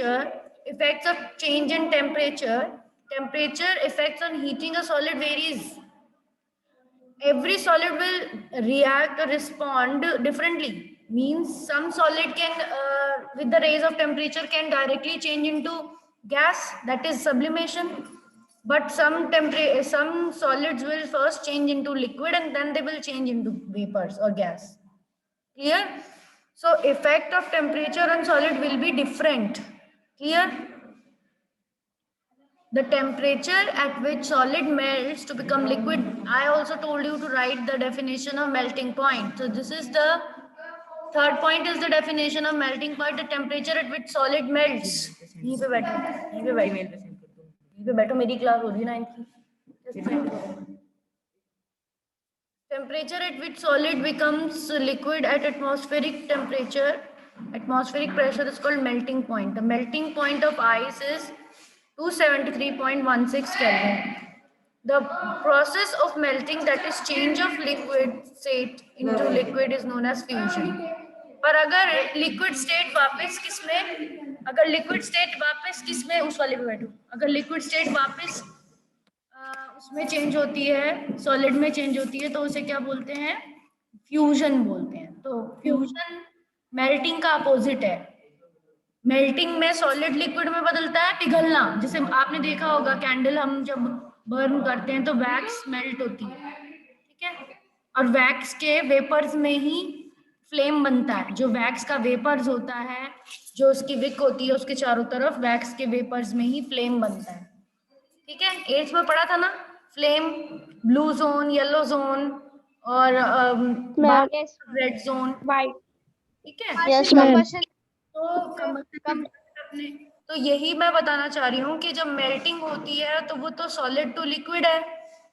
temperature, effects of change in temperature. Temperature effects on heating a solid varies. Every solid will react or respond differently. Means some solid can, with the raise of temperature, can directly change into gas, that is sublimation. But some solids will first change into liquid and then they will change into vapors or gas. Clear? So effect of temperature on solid will be different. Clear? The temperature at which solid melts to become liquid. I also told you to write the definition of melting point. So this is the third point, is the definition of melting point, the temperature at which solid melts. यहीं पे बैठो, यहीं पे बैठो, यहीं पे बैठो, मेरी क्लास हो रही है 9th की. Temperature at which solid becomes liquid at atmospheric temperature, atmospheric pressure, is called melting point. The melting point of ice is 273.16 Kelvin. The process of melting, that is change of liquid state into liquid, is known as fusion. पर अगर liquid state वापस किसमें, अगर liquid state वापस किसमें, उस वाले पे बैठो, अगर लिक्विड स्टेट वापस उसमें चेंज होती है, सॉलिड में चेंज होती है, तो उसे क्या बोलते हैं, फ्यूजन बोलते हैं. तो फ्यूजन मेल्टिंग का अपोजिट है. मेल्टिंग में सॉलिड लिक्विड में बदलता है, पिघलना. जैसे आपने देखा होगा कैंडल हम जब बर्न करते हैं तो वैक्स मेल्ट होती है, ठीक है, और वैक्स के वेपर्स में ही फ्लेम बनता है. जो वैक्स का वेपर्स होता है, जो उसकी विक होती है, उसके चारों तरफ वैक्स के वेपर्स में ही फ्लेम बनता है. ठीक है, 8th में पढ़ा था ना, flame, blue zone, yellow zone और रेड जोन. ठीक है. तो यही मैं बताना चाह रही हूँ कि जब मेल्टिंग होती है तो वो तो सॉलिड टू लिक्विड है,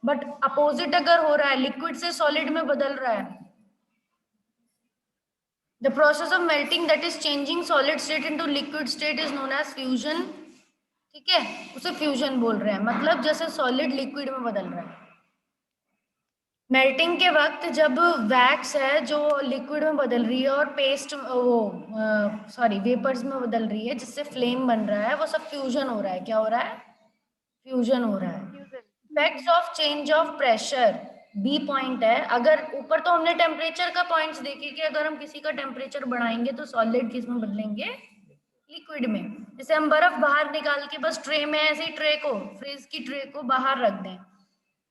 बट अपोजिट अगर हो रहा है, लिक्विड से सॉलिड में बदल रहा है, the process of melting, that is changing solid state into liquid state, is known as fusion. ठीक है, उसे फ्यूजन बोल रहे हैं, मतलब जैसे सॉलिड लिक्विड में बदल रहा है. मेल्टिंग के वक्त जब वैक्स है जो लिक्विड में बदल रही है और पेस्ट वेपर्स में बदल रही है, जिससे फ्लेम बन रहा है, वो सब फ्यूजन हो रहा है. क्या हो रहा है? फ्यूजन हो रहा है. Effects of change of pressure, B point है. अगर ऊपर तो हमने टेम्परेचर का पॉइंट्स देखे कि अगर हम किसी का टेम्परेचर बढ़ाएंगे तो सॉलिड किस में बदलेंगे, लिक्विड में. जैसे हम बर्फ बाहर निकाल के बस ट्रे में, ऐसे ही ट्रे को, फ्रिज की ट्रे को बाहर रख दें,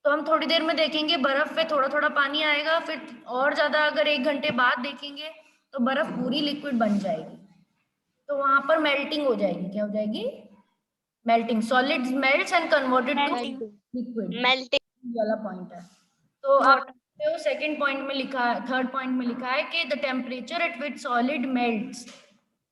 तो हम थोड़ी देर में देखेंगे बर्फ पे थोड़ा थोड़ा पानी आएगा, फिर और ज्यादा अगर 1 घंटे बाद देखेंगे तो बर्फ पूरी लिक्विड बन जाएगी. तो वहां पर मेल्टिंग हो जाएगी. क्या हो जाएगी? Melting. Solids melts and converted to liquid. Melting वाला पॉइंट है. तो आपने सेकंड पॉइंट में लिखा है, थर्ड पॉइंट में लिखा है कि the temperature at which solid melts.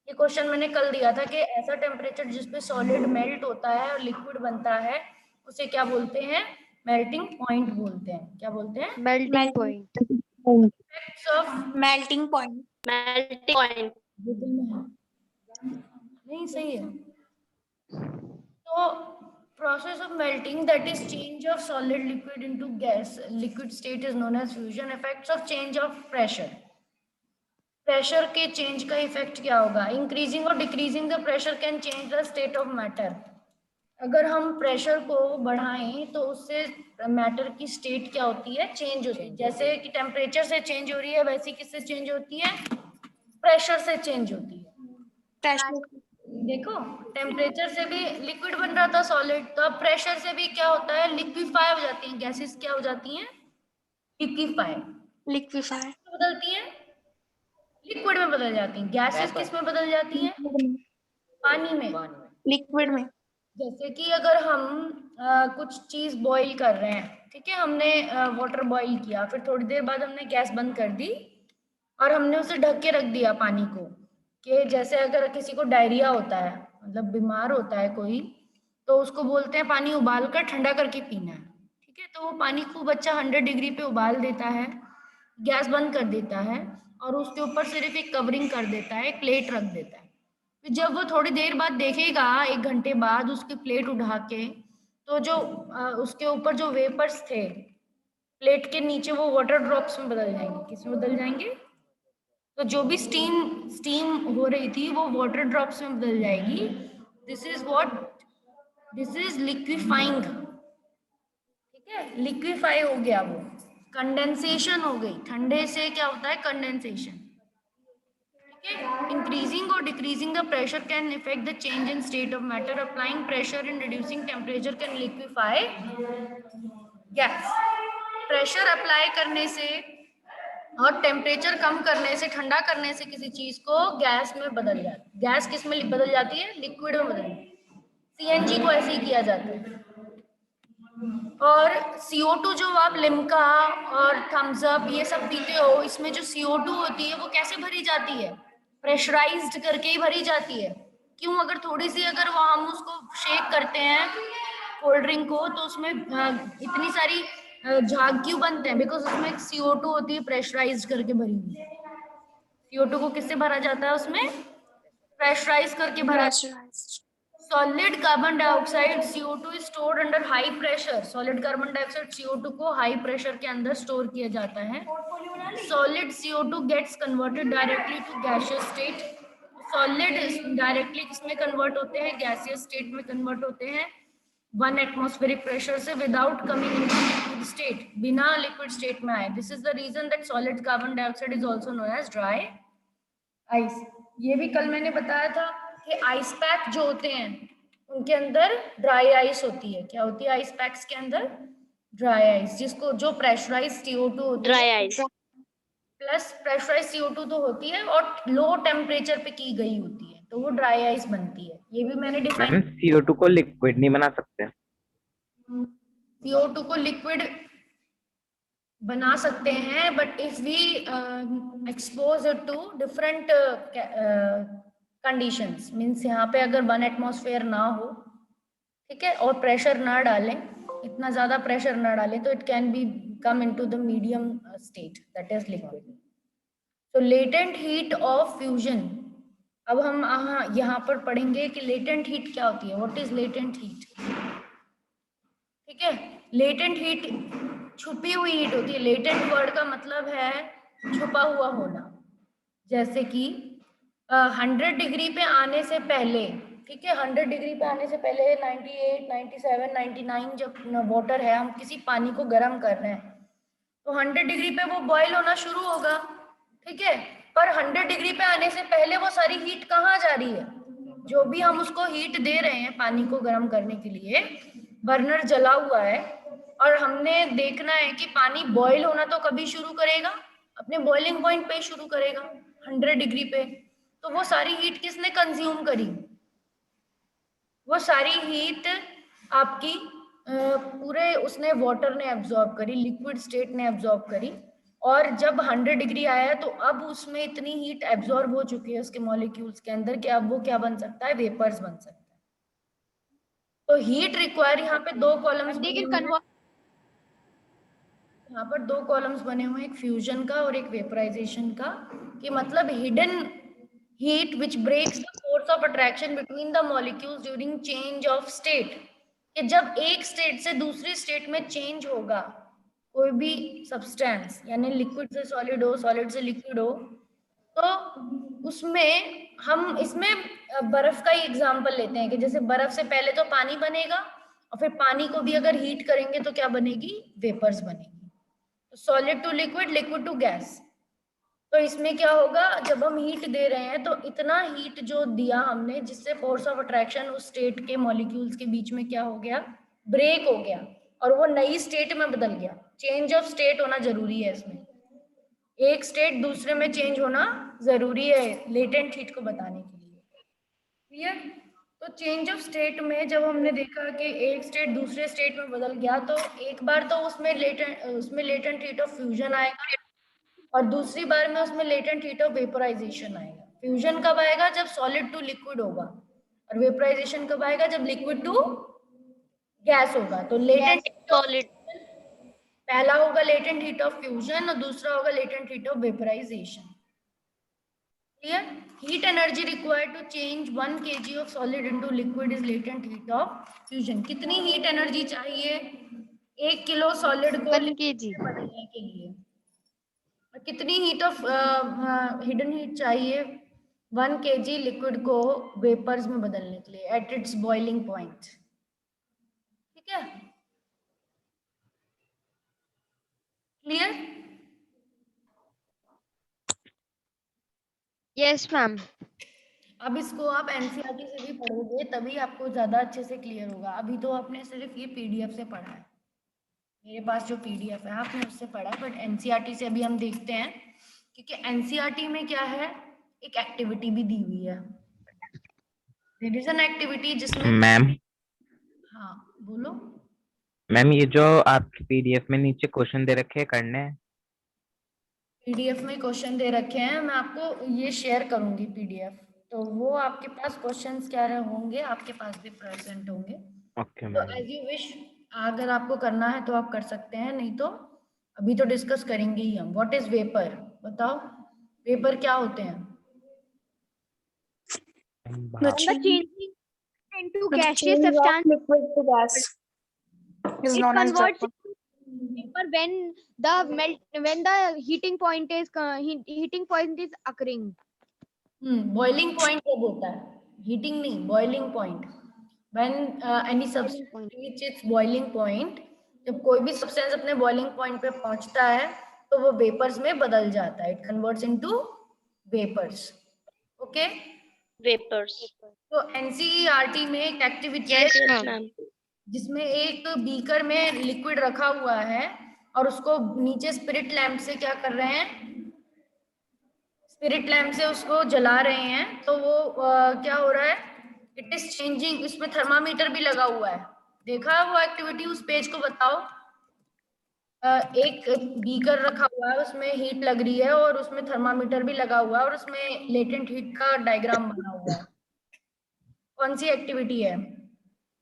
ये क्वेश्चन मैंने कल दिया था कि ऐसा टेम्परेचर जिसपे सॉलिड मेल्ट होता है और लिक्विड बनता है, उसे क्या बोलते हैं? मेल्टिंग पॉइंट बोलते हैं. क्या बोलते हैं? Melting point. Effects of melting point. Melting point नहीं सही है. तो process of melting, that is change of solid liquid into gas liquid state, is known as fusion. Effects of change of pressure. Pressure के change का effect क्या होगा? Increasing और decreasing the pressure can change the state of matter. अगर हम pressure को बढ़ाएं तो उससे मैटर की स्टेट क्या होती है? चेंज होती है. जैसे कि टेम्परेचर से चेंज हो रही है, वैसे किससे चेंज होती है? प्रेशर से चेंज होती है. प्रेशर. देखो, टेम्परेचर से भी लिक्विड बन रहा था सॉलिड, तो अब प्रेशर से भी क्या होता है? लिक्विफाई हो जाती हैं गैसेस. क्या हो जाती हैं? लिक्विफाई. लिक्विफाई बदलती हैं, लिक्विड में बदल जाती हैं. गैसेस किस में बदल जाती हैं? पानी में. लिक्विड में. जैसे कि अगर हम कुछ चीज बॉईल कर रहे हैं, ठीक है, हमने वाटर बॉईल किया, फिर थोड़ी देर बाद हमने गैस बंद कर दी और हमने उसे ढक के रख दिया पानी को, कि जैसे अगर किसी को डायरिया होता है, मतलब बीमार होता है कोई, तो उसको बोलते हैं पानी उबाल कर ठंडा करके पीना है. ठीक है, तो वो पानी खूब अच्छा 100 डिग्री पे उबाल देता है, गैस बंद कर देता है और उसके ऊपर सिर्फ एक कवरिंग कर देता है, एक प्लेट रख देता है. फिर जब वो थोड़ी देर बाद देखेगा, 1 घंटे बाद, उसकी प्लेट उठा के, तो जो उसके ऊपर जो वेपर्स थे प्लेट के नीचे, वो वाटर ड्रॉप्स में बदल जाएंगे. किस में बदल जाएंगे? तो जो भी स्टीम हो रही थी वो वाटर ड्रॉप्स में बदल जाएगी दिस इज लिक्विफाइंग, ठीक है, लिक्विफाई हो गया वो, कंडेंसेशन हो गई, ठंडे से क्या होता है कंडेंसेशन, ठीक है। इंक्रीजिंग और decreasing the pressure can effect the change in state of matter, applying pressure in reducing temperature can liquefy gas. Pressure apply करने से और टेम्परेचर कम करने से, ठंडा करने से किसी चीज को गैस में बदल जाती है। गैस किस में बदल जाती है? लिक्विड में बदल जाती है। सीएनजी को ऐसे ही किया जाता है। और CO2 जो आप लिम्का और थम्स अप ये सब पीते हो, इसमें जो CO2 होती है वो कैसे भरी जाती है? प्रेशराइज्ड करके ही भरी जाती है। क्यों? अगर थोड़ी सी अगर वो हम उसको शेक करते हैं कोल्ड ड्रिंक को, तो उसमें इतनी सारी झाग क्यों बनते हैं? बिकॉज उसमें CO2 होती है प्रेशराइज्ड करके भरी हुई। CO2 को किससे भरा जाता है? उसमें प्रेशराइज करके भरा। Pressurized. Solid carbon dioxide CO2 is stored under high pressure. Solid carbon dioxide CO2 को हाई प्रेशर के अंदर स्टोर किया जाता है। Solid CO2 gets converted directly to gaseous state. Solid directly किसमें कन्वर्ट होते हैं? गैसियस स्टेट में कन्वर्ट होते हैं 1 एटमॉस्फेरिक प्रेशर से, without coming in liquid state, बिना लिक्विड स्टेट में आए। This is the reason that solid carbon dioxide is also known as dry ice. ये भी कल मैंने बताया था कि आइस पैक जो होते हैं उनके अंदर ड्राई आइस होती है। क्या होती है आइस पैक्स के अंदर? ड्राई आइस, जिसको जो प्रेशराइज CO2 होती Dry है ice. प्लस प्रेशराइज CO2 तो होती है और लो टेम्परेचर पे की गई होती है, तो वो ड्राई आइस बनती है। ये भी मैंने डिफाइन। मैम CO2 को लिक्विड नहीं बना सकते? CO2 को लिक्विड बना सकते हैं, but if we expose it to different conditions, means यहाँ पे अगर 1 एटमॉस्फेयर ना हो, ठीक है, और प्रेशर ना डालें, इतना ज्यादा प्रेशर ना डालें, तो it can be come into the medium state that is liquid. तो लेटेंट हीट ऑफ फ्यूजन, अब हम यहाँ पर पढ़ेंगे कि लेटेंट हीट क्या होती है। What is latent heat? ठीक है, लेटेंट हीट छुपी हुई हीट होती है। लेटेंट वर्ड का मतलब है छुपा हुआ होना। जैसे कि 100 डिग्री पे आने से पहले, ठीक है, 100 डिग्री पे आने से पहले 98, 97, 99 जब वाटर है, हम किसी पानी को गर्म कर रहे हैं, तो 100 डिग्री पे वो बॉयल होना शुरू होगा, ठीक है। पर 100 डिग्री पे आने से पहले वो सारी हीट कहाँ जा रही है? जो भी हम उसको हीट दे रहे हैं पानी को गर्म करने के लिए, बर्नर जला हुआ है, और हमने देखना है कि पानी बॉयल होना तो कभी शुरू करेगा? अपने बॉइलिंग पॉइंट पे ही शुरू करेगा, 100 डिग्री पे। तो वो सारी हीट किसने कंज्यूम करी? वो सारी हीट आपकी पूरे उसने वाटर ने एब्जॉर्ब करी, लिक्विड स्टेट ने एब्जॉर्ब करी। और जब 100 डिग्री आया तो अब उसमें इतनी हीट एब्जॉर्ब हो चुकी है उसके मॉलिक्यूल्स के अंदर कि अब वो क्या बन सकता है? वेपर्स बन सकता है। तो हीट रिक्वायर, यहाँ पे 2 कॉलम्स बने हुए हैं, यहाँ पर 2 कॉलम्स बने हुए हैं, एक फ्यूजन का और एक वेपराइजेशन का। कि मतलब hidden heat which breaks the force of attraction between the molecules during change of state. कि जब एक स्टेट से दूसरी स्टेट में चेंज होगा कोई भी सब्सटेंस, यानी लिक्विड से सॉलिड हो, सॉलिड से लिक्विड हो, तो उसमें हम इसमें बर्फ का ही एग्जांपल लेते हैं कि जैसे बर्फ से पहले तो पानी बनेगा, और फिर पानी को भी अगर हीट करेंगे तो क्या बनेगी? वेपर्स बनेगी। तो solid to liquid, liquid to gas. तो इसमें क्या होगा? जब हम हीट दे रहे हैं तो इतना हीट जो दिया हमने, जिससे फोर्स ऑफ अट्रैक्शन उस स्टेट के मॉलिक्यूल्स के बीच में क्या हो गया? ब्रेक हो गया, और वो नई स्टेट में बदल गया। चेंज ऑफ स्टेट होना जरूरी है इसमें, एक स्टेट दूसरे में चेंज होना जरूरी है लेटेंट हीट को बताने के लिए। क्लियर? तो चेंज ऑफ स्टेट में जब हमने देखा कि एक स्टेट दूसरे स्टेट में बदल गया, तो एक बार तो उसमें लेटेंट हीट ऑफ फ्यूजन आएगा, और दूसरी बार में उसमें लेटेंट हीट ऑफ वेपोराइजेशन आएगा। फ्यूजन कब आएगा? जब सॉलिड टू लिक्विड होगा। और वेपोराइजेशन कब आएगा? जब लिक्विड टू गैस होगा। तो लेटेंट Solid. पहला होगा लेटेंट हीट ऑफ फ्यूजन और दूसरा होगा latent heat of vaporization. Clear? Heat energy required to change 1 kg of solid into liquid is latent heat of fusion. कितनी हीट एनर्जी चाहिए 1 kilo solid को 1 kg. बदलने के लिए? और कितनी हीट ऑफ हिडन हीट चाहिए 1 kg लिक्विड को वेपर्स में बदलने के लिए एट इट्स बॉइलिंग पॉइंट। ठीक है, क्लियर? Yes ma'am. अब इसको आप एनसीईआरटी से भी पढ़ोगे तभी आपको ज्यादा अच्छे से क्लियर होगा। अभी तो आपने सिर्फ ये पीडीएफ से पढ़ा है, मेरे पास जो पीडीएफ है आपने उससे पढ़ा है, बट एनसीईआरटी से अभी हम देखते हैं, क्योंकि एनसीईआरटी में क्या है, एक एक्टिविटी भी दी हुई है। देयर इज एन एक्टिविटी जिसमें मैम हाँ बोलो। मैम ये जो आपकी पीडीएफ में नीचे क्वेश्चन दे रखे हैं करने हैं? पीडीएफ में क्वेश्चन दे रखे हैं, मैं आपको ये शेयर करूंगी पीडीएफ, तो वो आपके पास क्वेश्चंस क्या रहे होंगे, आपके पास भी प्रेजेंट होंगे। ओके तो मैम। एज यू विश, अगर आपको करना है तो आप कर सकते हैं, नहीं तो अभी तो डिस्कस करेंगे ही हम। व्हाट इज वेपर, बताओ वेपर क्या होते हैं? The The change, changing into the gaseous change of substance, liquid to gas is it known as converts vapor. vapor when the heating point is occurring. Boiling point कब होता है? Heating नहीं, boiling point. When any substance point. Reach its boiling point, जब कोई भी substance अपने boiling point पे पहुंचता है तो वो वेपर्स में बदल जाता है, it converts into vapours. Okay, Vapors. तो एनसीईआरटी में एक एक्टिविटी है Yes, ma'am. ma'am. जिसमें एक बीकर में लिक्विड रखा हुआ है और उसको नीचे स्पिरिट लैंप से क्या कर रहे हैं, स्पिरिट लैंप से उसको जला रहे हैं, तो वो क्या हो रहा है, इट इज चेंजिंग। इसमें थर्मामीटर भी लगा हुआ है, देखा वो एक्टिविटी, उस पेज को बताओ। एक बीकर रखा हुआ है, उसमें हीट लग रही है और उसमें थर्मामीटर भी लगा हुआ है और उसमें लेटेंट हीट का डायग्राम बना हुआ है। कौन सी एक्टिविटी है?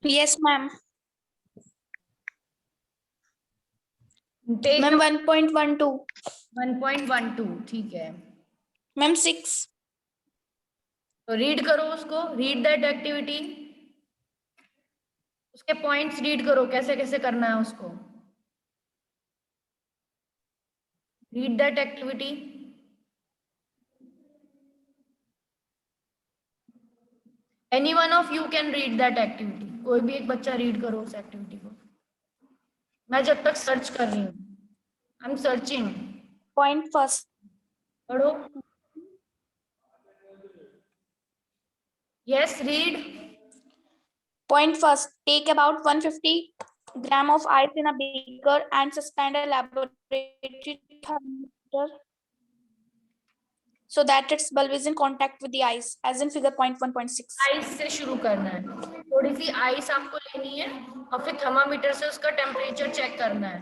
Yes, ma'am. Page Ma'am 1.12. 1.12, ठीक है, Ma'am 6. तो रीड करो उसको, रीड दैट एक्टिविटी, उसके पॉइंट्स रीड करो, कैसे कैसे करना है उसको, read that activity. Any one of you can read that activity, कोई भी एक बच्चा रीड करो उस एक्टिविटी को। मैं जब तक सर्च कर रही हूँ, I am searching, Point first. पढ़ो। Yes, read. Point first. Take about 150 gram of ice in a beaker and suspend a laboratory thermometer so that its bulb is in contact with the ice, as in figure 0.1.6. Ice से शुरू करना है, थोड़ी सी ice आपको लेनी है और फिर थर्मामीटर से उसका टेम्परेचर चेक करना है।